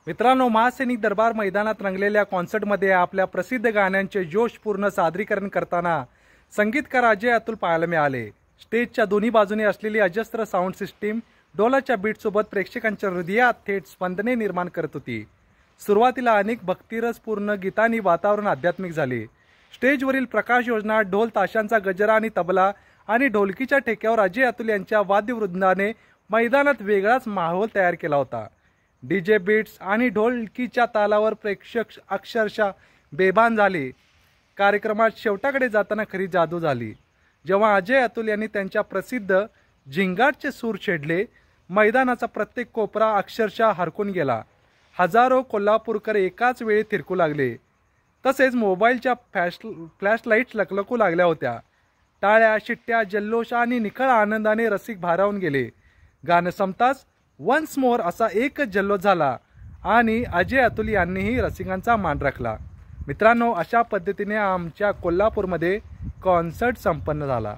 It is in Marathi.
मित्रांनो, महासैनिक दरबार मैदानात रंगलेल्या कॉन्सर्टमध्ये आपल्या प्रसिद्ध गाण्यांचे जोशपूर्ण सादरीकरण करताना संगीतकार अजय अतुल पाहायला मिळाले। स्टेजच्या दोन्ही बाजूने असलेली अजस्त्र साऊंड सिस्टीम डोलाच्या बीटसोबत प्रेक्षकांच्या हृदयात थेट स्पंदने निर्माण करत होती। सुरुवातीला अनेक भक्तिरसपूर्ण गीतांनी वातावरण आध्यात्मिक झाले। स्टेजवरील प्रकाश योजना, ढोल ताशांचा गजरा आणि तबला आणि ढोलकीच्या ठेक्यावर अजय अतुल यांच्या वाद्यवृंदाने मैदानात वेगळाच माहोल तयार केला होता। डीजे बीट्स आणि ढोलकीच्या तालावर प्रेक्षक अक्षरशः बेभान झाले। कार्यक्रमात शेवटाकडे जाताना खरी जादू झाली जेव्हा अजय अतुल यांनी त्यांच्या प्रसिद्ध झिंगाटचे सूर छेडले। मैदानाचा प्रत्येक कोपरा अक्षरशः हरकून गेला। हजारो कोल्हापूरकर एकाच वेळी थिरकू लागले। तसेच मोबाईलच्या फ्लॅशलाईट्स लकलकू लागल्या होत्या। टाळ्या, शिट्ट्या, जल्लोष आणि निखळ आनंदाने रसिक भारावून गेले। गाणं संपताच वन्स मोर असा एकच जल्लोष झाला आणि अजय अतुल यांनीही रसिकांचा मान राखला। मित्रांनो, अशा पद्धतीने आमच्या कोल्हापूरमध्ये कॉन्सर्ट संपन्न झाला।